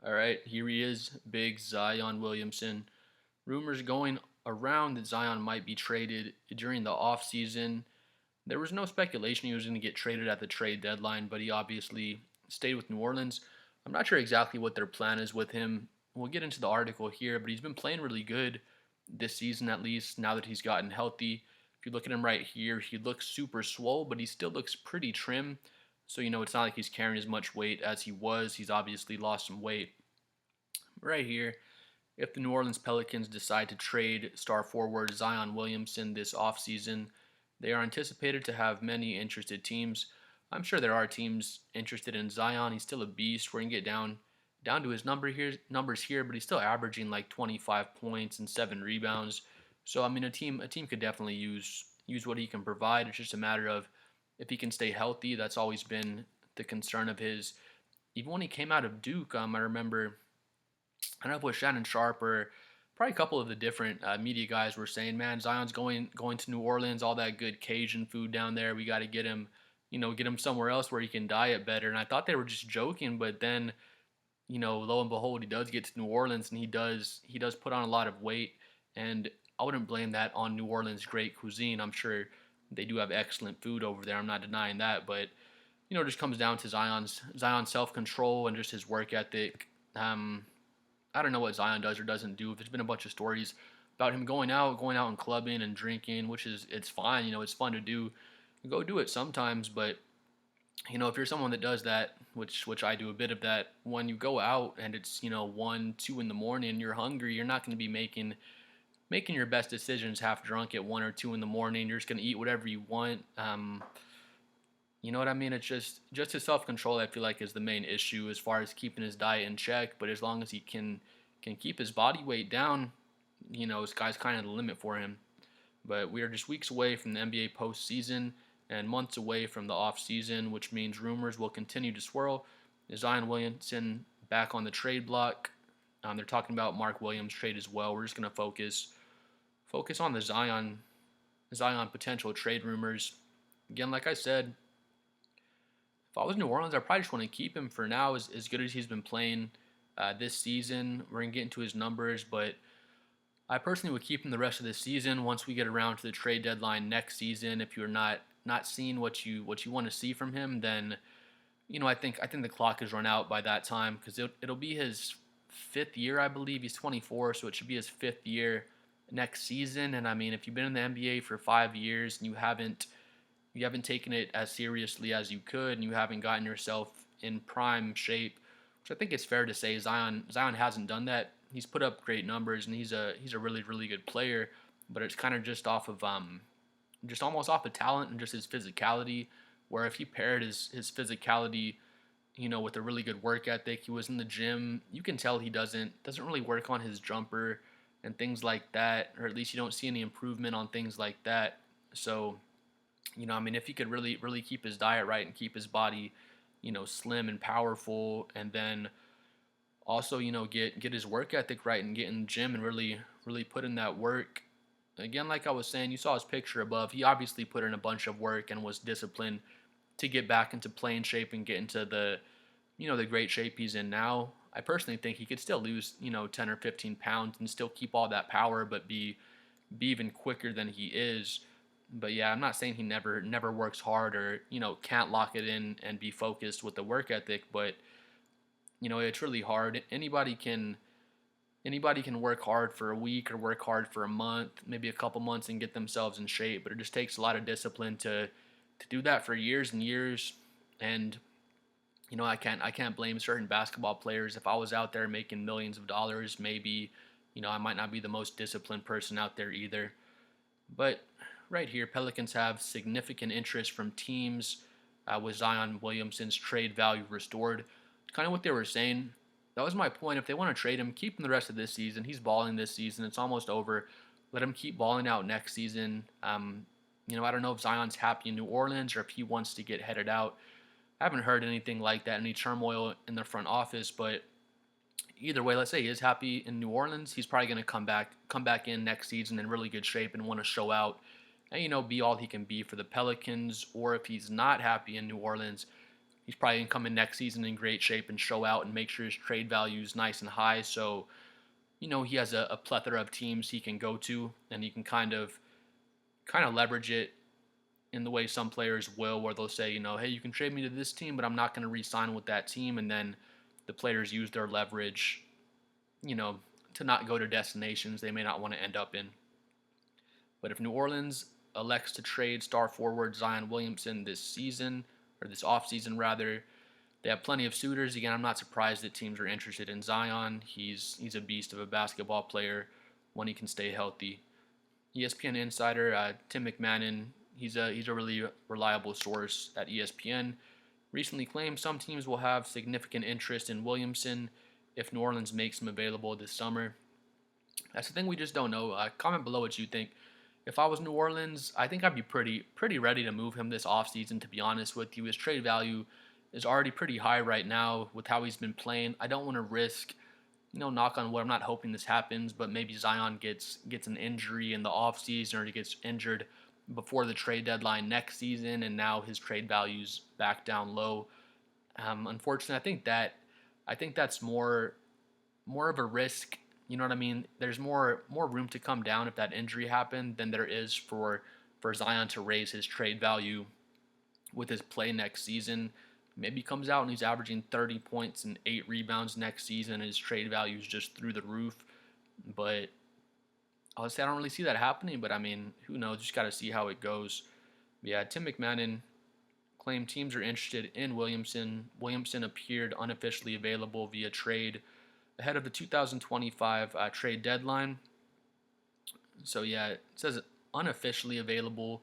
All right, here he is, big Zion Williamson. Rumors going around that Zion might be traded during the offseason. There was no speculation he was going to get traded at the trade deadline, but he obviously stayed with New Orleans. I'm not sure exactly what their plan is with him. We'll get into the article here, but he's been playing really good this season, at least now that he's gotten healthy. If you look at him right here, he looks super swole, but he still looks pretty trim. So, it's not like he's carrying as much weight as he was. He's obviously lost some weight. Right here, if the New Orleans Pelicans decide to trade star forward Zion Williamson this offseason, they are anticipated to have many interested teams. I'm sure there are teams interested in Zion. He's still a beast. We're gonna get down to his numbers here, but he's still averaging like 25 points and 7 rebounds. So I mean, a team could definitely use what he can provide. It's just a matter of if he can stay healthy. That's always been the concern of his. Even when he came out of Duke, I remember I don't know if it was Shannon Sharp or probably a couple of the different media guys were saying, "Man, Zion's going to New Orleans, all that good Cajun food down there. We got to get him, get him somewhere else where he can diet better." And I thought they were just joking, but then, lo and behold, he does get to New Orleans and he does put on a lot of weight, and I wouldn't blame that on New Orleans' great cuisine. I'm sure they do have excellent food over there. I'm not denying that, but it just comes down to Zion's self control and just his work ethic. I don't know what Zion does or doesn't do. There's been a bunch of stories about him going out and clubbing and drinking, which it's fine. It's fun to do. Go do it sometimes, but if you're someone that does that, which I do a bit of that, when you go out and it's 1, 2 in the morning, you're hungry, you're not going to be making your best decisions half drunk at 1 or 2 in the morning. You're just going to eat whatever you want. You know what I mean? It's just his self control. I feel like is the main issue as far as keeping his diet in check. But as long as he can keep his body weight down, the sky's kind of the limit for him. But we are just weeks away from the NBA postseason and months away from the off season, which means rumors will continue to swirl. Is Zion Williamson back on the trade block? They're talking about Mark Williams trade as well. We're just gonna focus on the Zion potential trade rumors. Again, like I said, if I was New Orleans, I probably just want to keep him for now. As good as he's been playing this season, we're gonna get into his numbers, but I personally would keep him the rest of the season. Once we get around to the trade deadline next season, if you're not seeing what you want to see from him, then I think the clock is run out by that time because it'll be his fifth year, I believe. He's 24, so it should be his fifth year next season. And I mean, if you've been in the NBA for 5 years and you haven't taken it as seriously as you could, and you haven't gotten yourself in prime shape, which I think it's fair to say Zion hasn't done that. He's put up great numbers, and he's a really really good player, but it's kind of just off of just almost off of talent and just his physicality. Where if he paired his physicality, with a really good work ethic, he was in the gym. You can tell he doesn't really work on his jumper and things like that, or at least you don't see any improvement on things like that. So I mean, if he could really, really keep his diet right and keep his body, slim and powerful, and then also, get his work ethic right and get in the gym and really, really put in that work. Again, like I was saying, you saw his picture above. He obviously put in a bunch of work and was disciplined to get back into playing shape and get into the great shape he's in now. I personally think he could still lose, 10 or 15 pounds and still keep all that power, but be even quicker than he is. But yeah, I'm not saying he never works hard or can't lock it in and be focused with the work ethic, but it's really hard. Anybody can work hard for a week or work hard for a month, maybe a couple months, and get themselves in shape, but it just takes a lot of discipline to do that for years and years. And I can't blame certain basketball players. If I was out there making millions of dollars, maybe I might not be the most disciplined person out there either. But right here, Pelicans have significant interest from teams with Zion Williamson's trade value restored. Kind of what they were saying. That was my point. If they want to trade him, keep him the rest of this season. He's balling this season. It's almost over. Let him keep balling out next season. I don't know if Zion's happy in New Orleans or if he wants to get headed out. I haven't heard anything like that, any turmoil in the front office, but either way, let's say he is happy in New Orleans, he's probably going to come back in next season in really good shape and want to show out and be all he can be for the Pelicans. Or if he's not happy in New Orleans, he's probably going to come in next season in great shape and show out and make sure his trade value is nice and high. So, he has a plethora of teams he can go to, and he can kind of leverage it in the way some players will, where they'll say, hey, you can trade me to this team, but I'm not going to re-sign with that team. And then the players use their leverage, to not go to destinations they may not want to end up in. But if New Orleans elects to trade star forward Zion Williamson this season, or this offseason rather, they have plenty of suitors. Again, I'm not surprised that teams are interested in Zion. He's a beast of a basketball player when he can stay healthy. ESPN insider Tim McMahon, he's a really reliable source at ESPN, recently claimed some teams will have significant interest in Williamson if New Orleans makes him available this summer. That's the thing, we just don't know. Comment below what you think. If I was New Orleans, I think I'd be pretty ready to move him this offseason, to be honest with you. His trade value is already pretty high right now with how he's been playing. I don't want to risk, knock on wood, I'm not hoping this happens, but maybe Zion gets an injury in the offseason, or he gets injured before the trade deadline next season, and now his trade value's back down low. Unfortunately, I think that's more of a risk. You know what I mean? There's more room to come down if that injury happened than there is for Zion to raise his trade value with his play next season. Maybe he comes out and he's averaging 30 points and 8 rebounds next season, and his trade value is just through the roof. But I'll say I don't really see that happening, but I mean, who knows? Just got to see how it goes. But yeah, Tim McMahon claimed teams are interested in Williamson. Williamson appeared unofficially available via trade ahead of the 2025 trade deadline. So yeah, it says unofficially available.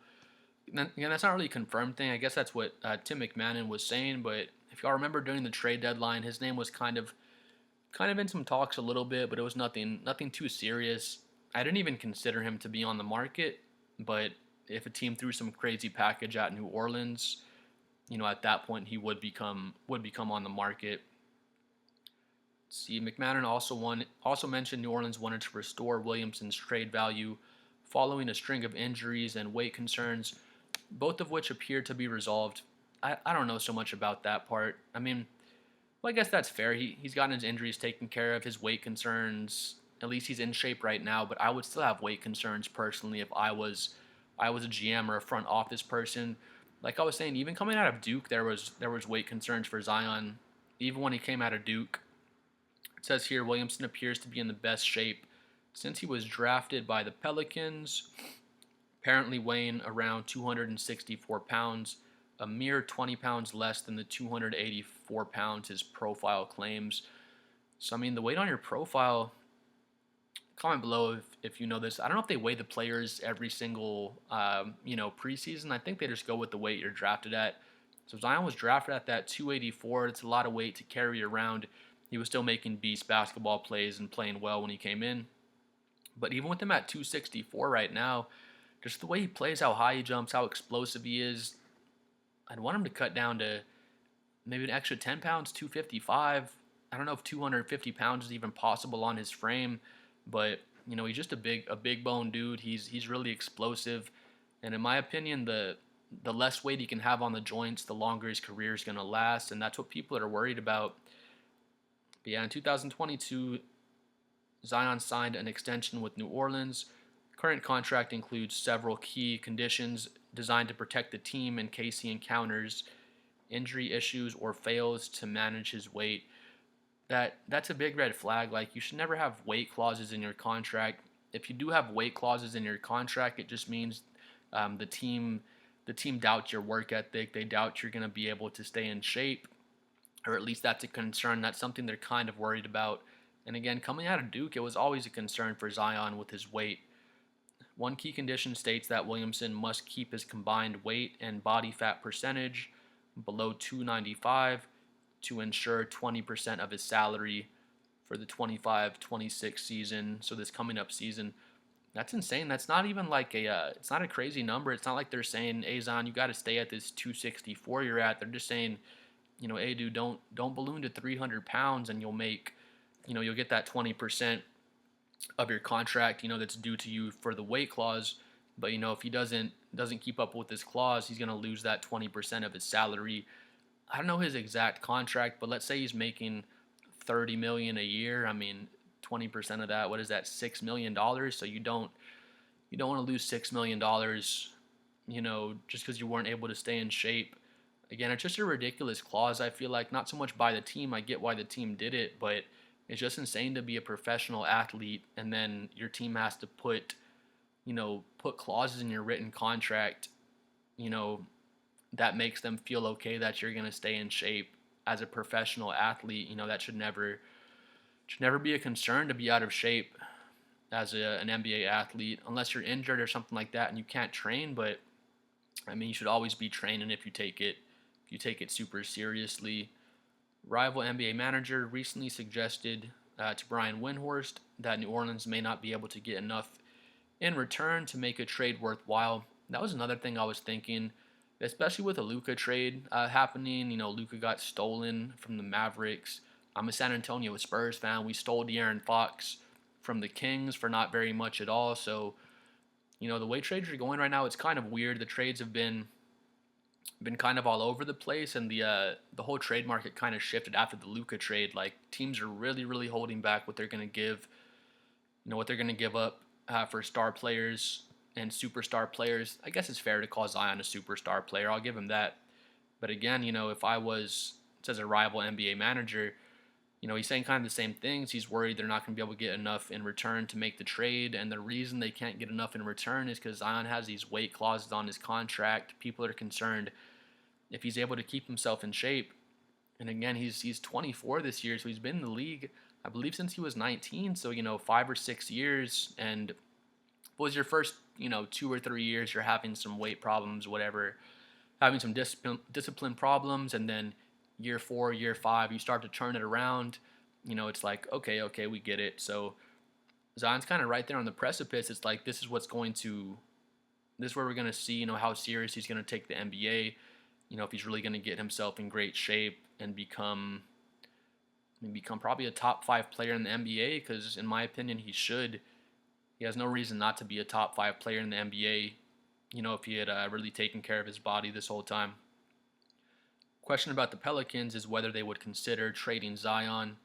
Again, that's not really a confirmed thing. I guess that's what Tim McMahon was saying. But if y'all remember during the trade deadline, his name was kind of in some talks a little bit, but it was nothing too serious. I didn't even consider him to be on the market. But if a team threw some crazy package at New Orleans, at that point he would become on the market. See, McMahon also mentioned New Orleans wanted to restore Williamson's trade value following a string of injuries and weight concerns, both of which appeared to be resolved. I don't know so much about that part. I mean, well, I guess that's fair. He's gotten his injuries taken care of, his weight concerns. At least he's in shape right now, but I would still have weight concerns personally if I was a GM or a front office person. Like I was saying, even coming out of Duke, there was weight concerns for Zion. Even when he came out of Duke, it says here Williamson appears to be in the best shape since he was drafted by the Pelicans, apparently weighing around 264 pounds, a mere 20 pounds less than the 284 pounds his profile claims. So, I mean, the weight on your profile, comment below if you know this. I don't know if they weigh the players every single, preseason. I think they just go with the weight you're drafted at. So Zion was drafted at that 284. It's a lot of weight to carry around. He was still making beast basketball plays and playing well when he came in. But even with him at 264 right now, just the way he plays, how high he jumps, how explosive he is, I'd want him to cut down to maybe an extra 10 pounds, 255. I don't know if 250 pounds is even possible on his frame, but he's just a big bone dude. He's really explosive, and in my opinion, the less weight he can have on the joints, the longer his career is going to last, and that's what people are worried about. But yeah, in 2022, Zion signed an extension with New Orleans. Current contract includes several key conditions designed to protect the team in case he encounters injury issues or fails to manage his weight. That's a big red flag. Like, you should never have weight clauses in your contract. If you do have weight clauses in your contract, it just means the team doubts your work ethic. They doubt you're going to be able to stay in shape, or at least that's a concern. That's something they're kind of worried about. And again, coming out of Duke, it was always a concern for Zion with his weight. One key condition states that Williamson must keep his combined weight and body fat percentage below 295 to ensure 20% of his salary for the 25-26 season, so this coming up season. That's insane. That's not even like it's not a crazy number. It's not like they're saying, hey, Zion, you got to stay at this 264 you're at. They're just saying, hey, dude, don't balloon to 300 pounds and you'll make, you'll get that 20% of your contract, that's due to you for the weight clause. But, if he doesn't keep up with this clause, he's going to lose that 20% of his salary. I don't know his exact contract, but let's say he's making 30 million a year. I mean, 20% of that, what is that? $6 million. So you don't want to lose $6 million, just because you weren't able to stay in shape. Again, it's just a ridiculous clause. I feel like not so much by the team. I get why the team did it, but it's just insane to be a professional athlete and then your team has to put clauses in your written contract, you know, that makes them feel okay that you're going to stay in shape as a professional athlete. That should never be a concern to be out of shape as an NBA athlete unless you're injured or something like that and you can't train. But I mean, you should always be training if you take it super seriously. Rival NBA manager recently suggested to Brian Windhorst that New Orleans may not be able to get enough in return to make a trade worthwhile. That was another thing I was thinking, especially with a Luka trade happening. Luka got stolen from the Mavericks. I'm a San Antonio Spurs fan. We stole De'Aaron Fox from the Kings for not very much at all. So, the way trades are going right now, it's kind of weird. The trades have been kind of all over the place, and the whole trade market kind of shifted after the Luka trade. Like teams are really, really holding back what they're going to give, what they're going to give up for star players and superstar players. I guess it's fair to call Zion a superstar player. I'll give him that. But again, if I was, as a rival NBA manager, he's saying kind of the same things. He's worried they're not going to be able to get enough in return to make the trade. And the reason they can't get enough in return is because Zion has these weight clauses on his contract. People are concerned if he's able to keep himself in shape. And again, he's 24 this year, so he's been in the league, I believe, since he was 19. So, 5 or 6 years. And what was your first, 2 or 3 years, you're having some weight problems, whatever, having some discipline problems. And then year 4, year 5, you start to turn it around. It's like, okay, we get it. So Zion's kind of right there on the precipice. It's like, this is where we're going to see, how serious he's going to take the NBA. If he's really going to get himself in great shape and become probably a top 5 player in the NBA, because in my opinion, he should. He has no reason not to be a top 5 player in the NBA, if he had really taken care of his body this whole time. Question about the Pelicans is whether they would consider trading Zion,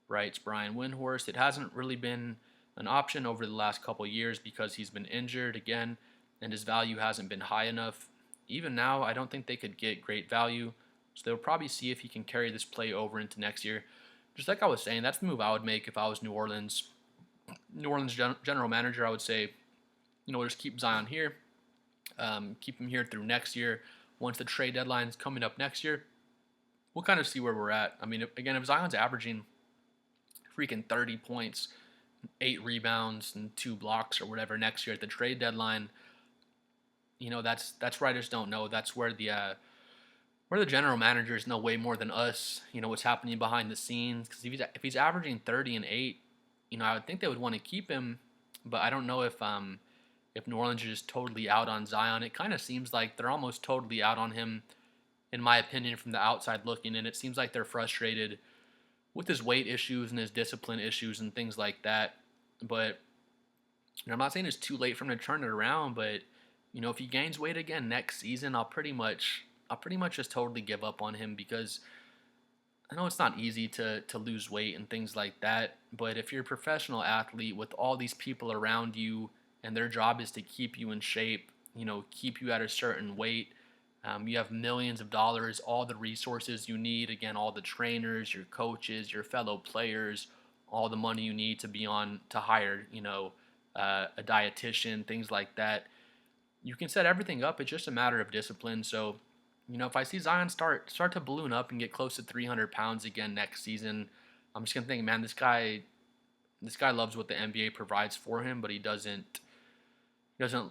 writes Brian Windhorst. It hasn't really been an option over the last couple of years because he's been injured again, and his value hasn't been high enough. Even now, I don't think they could get great value, so they'll probably see if he can carry this play over into next year. Just like I was saying, that's the move I would make if I was New Orleans general manager. I would say, just keep Zion here, keep him here through next year. Once the trade deadline is coming up next year, we'll kind of see where we're at. I mean, if Zion's averaging freaking 30 points, 8 rebounds, and 2 blocks or whatever next year at the trade deadline, that's where I just don't know. That's where the general managers know way more than us. What's happening behind the scenes. Because if he's averaging 30 and 8, I would think they would want to keep him. But I don't know if New Orleans is just totally out on Zion. It kind of seems like they're almost totally out on him, in my opinion, from the outside looking. And it seems like they're frustrated with his weight issues and his discipline issues and things like that. But I'm not saying it's too late for him to turn it around, but if he gains weight again next season, I'll pretty much just totally give up on him, because I know it's not easy to lose weight and things like that. But if you're a professional athlete with all these people around you and their job is to keep you in shape, keep you at a certain weight, you have millions of dollars, all the resources you need, again, all the trainers, your coaches, your fellow players, all the money you need to hire, a dietitian, things like that. You can set everything up. It's just a matter of discipline. So, if I see Zion start to balloon up and get close to 300 pounds again next season, I'm just gonna think, man, this guy loves what the NBA provides for him, but he doesn't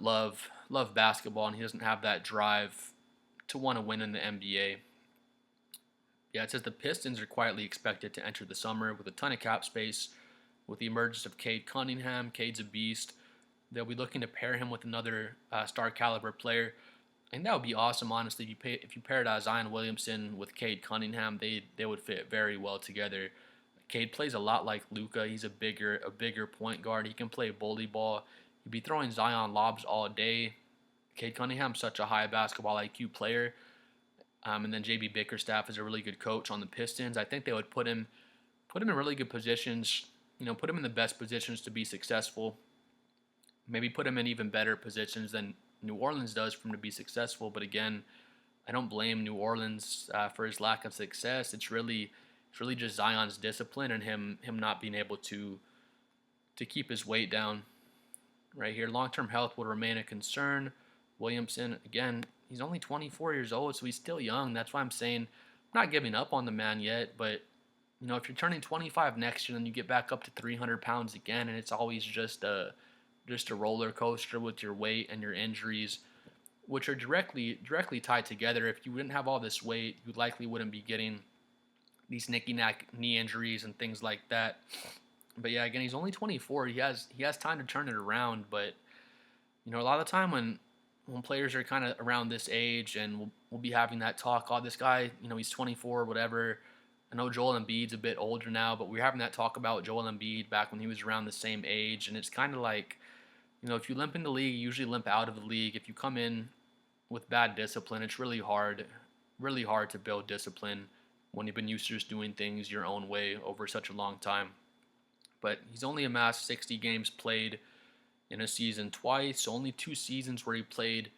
love basketball, and he doesn't have that drive to want to win in the NBA. Yeah, it says the Pistons are quietly expected to enter the summer with a ton of cap space. With the emergence of Cade Cunningham, Cade's a beast. They'll be looking to pair him with another star caliber player. And that would be awesome, honestly. If you paired Zion Williamson with Cade Cunningham, they would fit very well together. Cade plays a lot like Luka. He's a bigger point guard. He can play bully ball. He'd be throwing Zion lobs all day. Cade Cunningham's such a high basketball IQ player. And then JB Bickerstaff is a really good coach on the Pistons. I think they would put him in really good positions. Put him in the best positions to be successful. Maybe put him in even better positions than New Orleans does for him to be successful. But again, I don't blame New Orleans for his lack of success. It's really just Zion's discipline and him not being able to keep his weight down. Right here, long-term health will remain a concern. Williamson, again, he's only 24 years old, so he's still young. That's why I'm saying I'm not giving up on the man yet. But if you're turning 25 next year, then you get back up to 300 pounds again, and it's always just a roller coaster with your weight and your injuries, which are directly tied together. If you didn't have all this weight, you likely wouldn't be getting these nicky-knack knee injuries and things like that. But yeah, again, he's only 24. He has time to turn it around. But a lot of the time when players are kind of around this age, and we'll be having that talk, oh, this guy, he's 24 or whatever. I know Joel Embiid's a bit older now, but we were having that talk about Joel Embiid back when he was around the same age. And it's kind of like, if you limp in the league, you usually limp out of the league. If you come in with bad discipline, it's really hard to build discipline when you've been used to just doing things your own way over such a long time. But he's only amassed 60 games played in a season twice, so only 2 seasons where he played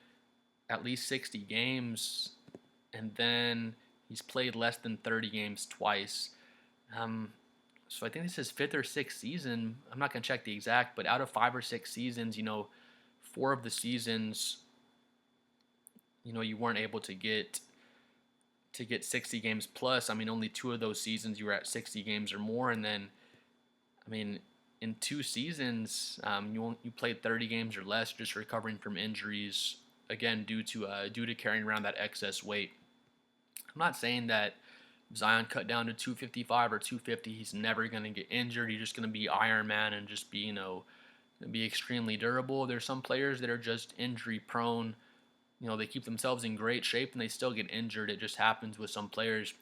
at least 60 games, and then he's played less than 30 games twice. So I think this is 5th or 6th season. I'm not going to check the exact, but out of 5 or 6 seasons, 4 of the seasons, you weren't able to get 60 games plus. I mean, only 2 of those seasons you were at 60 games or more, and then, in 2 seasons, you played 30 games or less, just recovering from injuries. Again, due to carrying around that excess weight. I'm not saying that Zion cut down to 255 or 250, he's never going to get injured. He's just going to be Iron Man and just be be extremely durable. There's some players that are just injury prone. They keep themselves in great shape and they still get injured. It just happens with some players.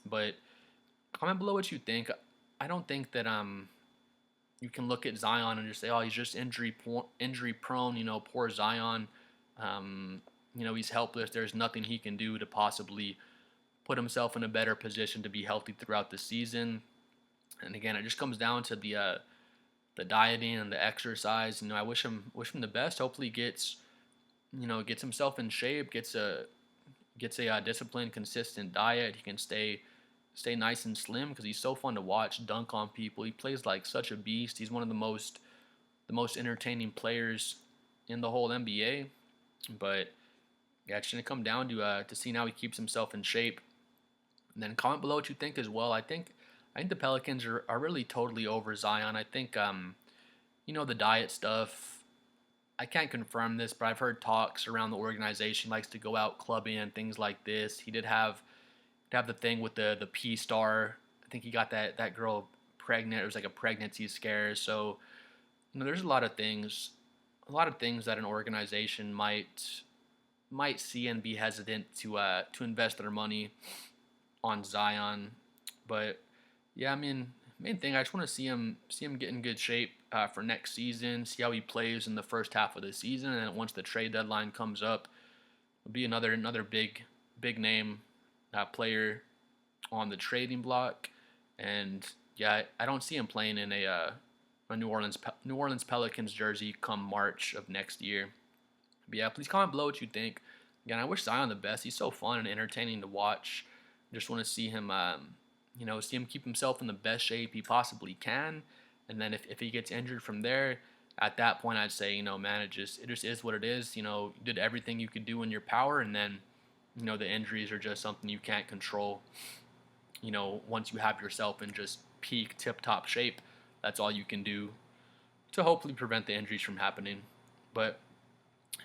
But comment below what you think. I don't think that you can look at Zion and just say, oh, he's just injury prone. Poor Zion. He's helpless. There's nothing he can do to possibly put himself in a better position to be healthy throughout the season. And again, it just comes down to the dieting and the exercise. I wish him the best. Hopefully, gets himself in shape, gets a disciplined, consistent diet. He can stay nice and slim because he's so fun to watch, dunk on people. He plays like such a beast. He's one of the most entertaining players in the whole NBA. But yeah, it's gonna come down to seeing how he keeps himself in shape. And then comment below what you think as well. I think the Pelicans are really totally over Zion. I think the diet stuff. I can't confirm this, but I've heard talks around the organization. He likes to go out clubbing and things like this. He did have the thing with the P star. I think he got that girl pregnant. It was like a pregnancy scare. So there's a lot of things that an organization might see and be hesitant to invest their money on Zion. But yeah, main thing, I just want to see him get in good shape for next season, see how he plays in the first half of the season, and then once the trade deadline comes up, it'll be another big name player on the trading block. And yeah, I don't see him playing in a New Orleans Pelicans jersey come March of next year. But yeah, please comment below what you think. Again, I wish Zion the best. He's so fun and entertaining to watch. Just want to see him, see him keep himself in the best shape he possibly can. And then if he gets injured from there, at that point I'd say, man, it just is what it is. You did everything you could do in your power, and then, the injuries are just something you can't control. Once you have yourself in just peak tip-top shape, that's all you can do to hopefully prevent the injuries from happening. But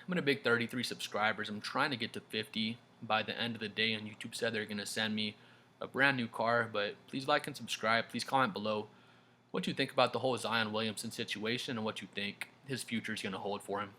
I'm at a big 33 subscribers. I'm trying to get to 50 by the end of the day, and YouTube said they're going to send me a brand new car. But please like and subscribe. Please comment below what you think about the whole Zion Williamson situation and what you think his future is going to hold for him.